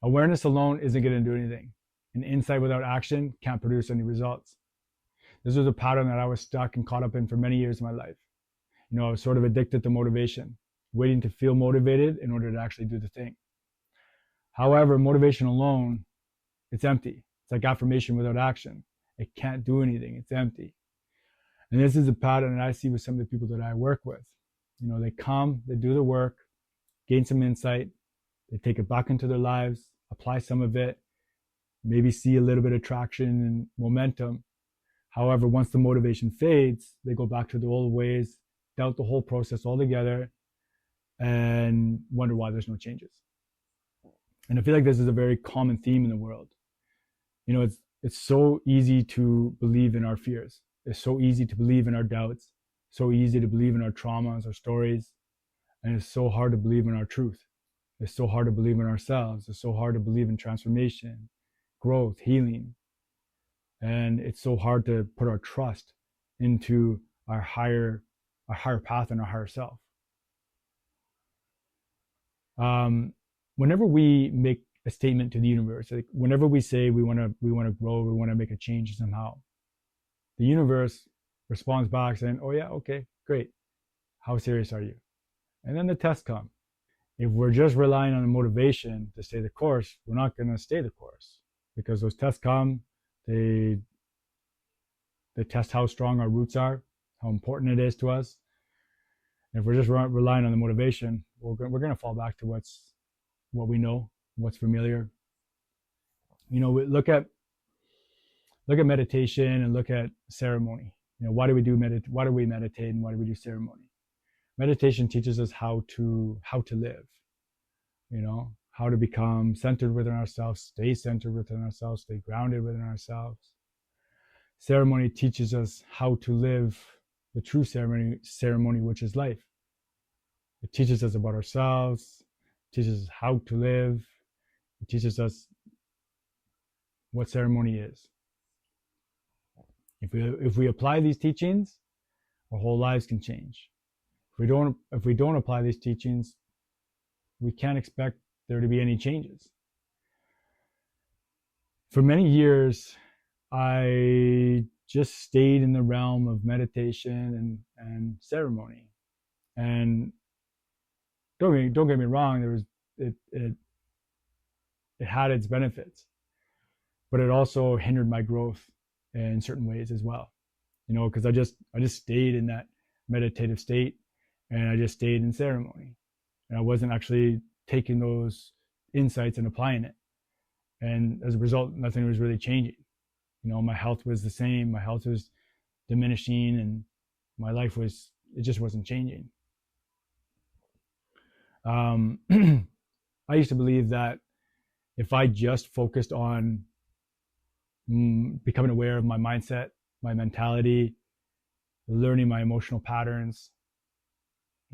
Awareness alone isn't going to do anything. And insight without action can't produce any results. This was a pattern that I was stuck and caught up in for many years of my life. I was sort of addicted to motivation, waiting to feel motivated in order to actually do the thing. However, motivation alone, it's empty. It's like affirmation without action. It can't do anything. It's empty. And this is a pattern that I see with some of the people that I work with. They come, they do the work, gain some insight, they take it back into their lives, apply some of it, maybe see a little bit of traction and momentum. However, once the motivation fades, they go back to the old ways, doubt the whole process altogether, and wonder why there's no changes. And I feel like this is a very common theme in the world. It's so easy to believe in our fears. It's so easy to believe in our doubts, so easy to believe in our traumas, our stories, and it's so hard to believe in our truth. It's so hard to believe in ourselves. It's so hard to believe in transformation, growth, healing. And it's so hard to put our trust into our higher path and our higher self. Whenever we make a statement to the universe, like whenever we say we want to grow, we want to make a change somehow, the universe responds back saying, "Oh yeah, okay, great. How serious are you?" And then the tests come. If we're just relying on the motivation to stay the course, we're not going to stay the course, because those tests come, they test how strong our roots are, how important it is to us. And if we're just relying on the motivation, we're going to fall back to what we know, what's familiar. We look at meditation and look at ceremony. Why do we meditate and why do we do ceremony? Meditation teaches us how to live, how to become centered within ourselves, stay centered within ourselves, stay grounded within ourselves. Ceremony teaches us how to live the true ceremony, which is life. It teaches us about ourselves, teaches us how to live, it teaches us what ceremony is. If we apply these teachings, our whole lives can change. If we don't apply these teachings, we can't expect there to be any changes. For many years, I just stayed in the realm of meditation and ceremony. And don't get me wrong, it had its benefits, but it also hindered my growth in certain ways as well. Because I just stayed in that meditative state, and I just stayed in ceremony, and I wasn't actually taking those insights and applying it. And as a result, nothing was really changing. My health was the same. My health was diminishing, and my life just wasn't changing. I used to believe that if I just focused on becoming aware of my mindset, my mentality, learning my emotional patterns,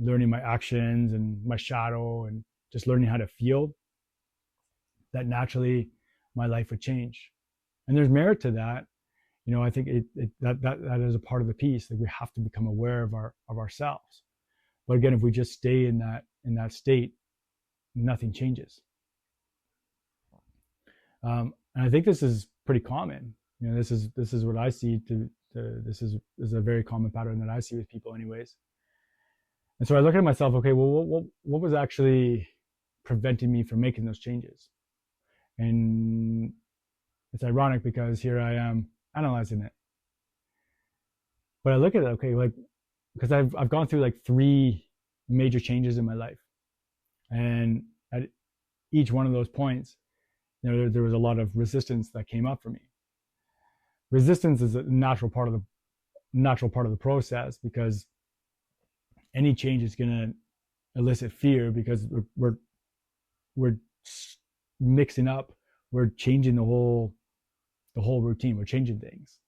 learning my actions and my shadow, and just learning how to feel, that naturally my life would change. And there's merit to that. I think that is a part of the piece, that we have to become aware of ourselves. But again, if we just stay in that state, nothing changes. And I think this is pretty common. This is what I see. This is a very common pattern that I see with people, anyways. And so I look at myself. Okay, well, what was actually preventing me from making those changes? And it's ironic because here I am analyzing it. But I look at it, okay, like, because I've gone through like 3 major changes in my life, and at each one of those points, there was a lot of resistance that came up for me. Resistance is a natural part of the process, because any change is going to elicit fear, because we're mixing up, we're changing the whole routine, we're changing things.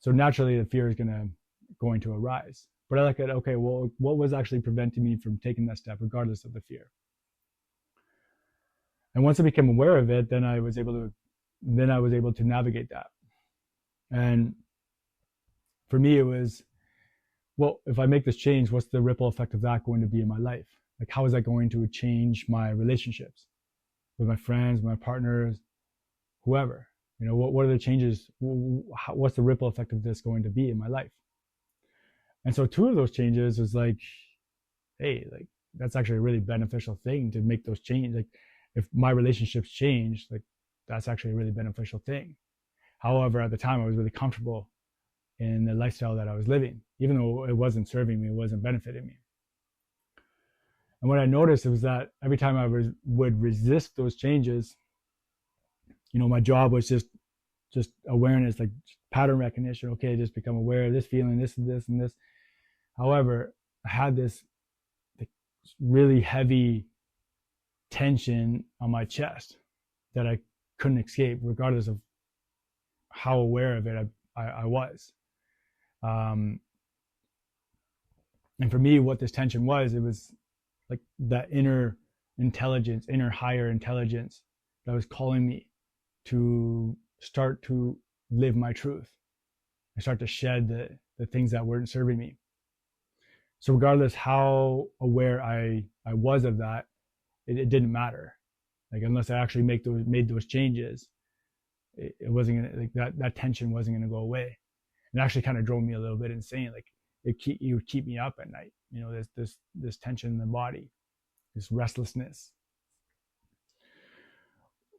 So naturally, the fear is going to arise. But I look at, okay, well, what was actually preventing me from taking that step, regardless of the fear? And once I became aware of it, then I was able to navigate that. And for me, it was, well, if I make this change, what's the ripple effect of that going to be in my life? Like, how is that going to change my relationships? with my friends, my partners, whoever. What are the changes? What's the ripple effect of this going to be in my life? And so two of those changes was like, hey, like that's actually a really beneficial thing to make those changes. Like if my relationships change, like that's actually a really beneficial thing. However, at the time I was really comfortable in the lifestyle that I was living, even though it wasn't serving me, it wasn't benefiting me. And what I noticed was that every time I would resist those changes, my job was just awareness, like pattern recognition. Okay, just become aware of this feeling, this and this and this. However, I had this like, really heavy tension on my chest that I couldn't escape, regardless of how aware of it I was. And for me, what this tension was, it was like that inner intelligence, inner higher intelligence that was calling me to start to live my truth and start to shed the things that weren't serving me. So regardless how aware I was of that, it didn't matter. Like unless I actually made those changes, it wasn't gonna, like that tension wasn't gonna go away. It actually kind of drove me a little bit insane. Like it would keep me up at night. This tension in the body, this restlessness.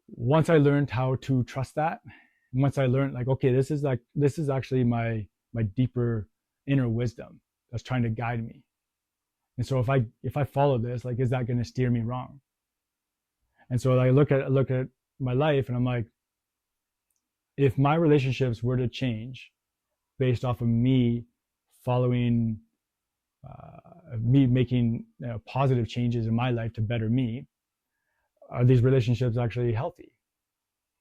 Once I learned how to trust that, and once I learned like, okay, this is actually my deeper inner wisdom that's trying to guide me. And so if I follow this, like, is that going to steer me wrong? And so I look at my life and I'm like, if my relationships were to change based off of me following, me making positive changes in my life to better me, are these relationships actually healthy?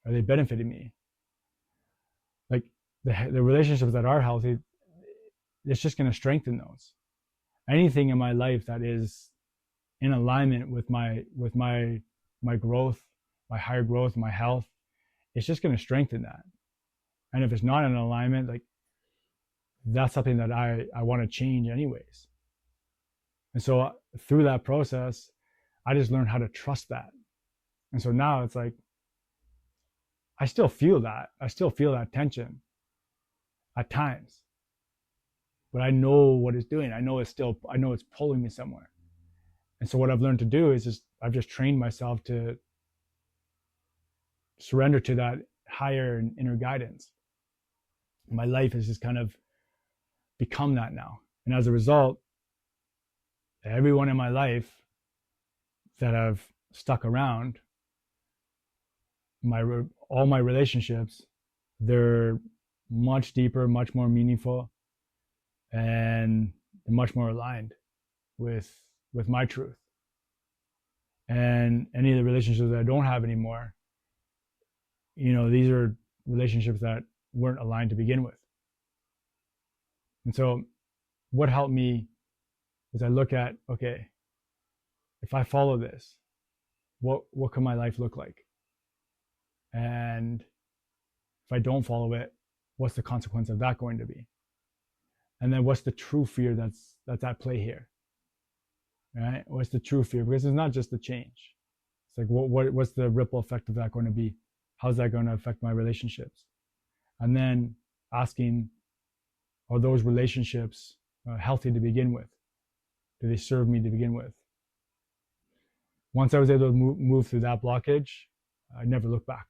Are they benefiting me? Like the relationships that are healthy, it's just going to strengthen those. Anything in my life that is in alignment with my growth, my higher growth, my health, it's just going to strengthen that. And if it's not in alignment, like that's something that I want to change anyways. And so through that process, I just learned how to trust that. And so now it's like, I still feel that. I still feel that tension at times. But I know what it's doing. I know it's pulling me somewhere. And so what I've learned to do is I've just trained myself to surrender to that higher inner guidance. My life has just kind of become that now. And as a result, everyone in my life that I've stuck around, all my relationships, they're much deeper, much more meaningful, and much more aligned with my truth. And any of the relationships that I don't have anymore, these are relationships that weren't aligned to begin with. And so what helped me is I look at, okay, if I follow this, what can my life look like? And if I don't follow it, what's the consequence of that going to be? And then what's the true fear that's at play here? Right? What's the true fear? Because it's not just the change. It's like what's the ripple effect of that going to be? How's that going to affect my relationships? And then asking, are those relationships healthy to begin with? Do they serve me to begin with? Once I was able to move through that blockage, I never looked back.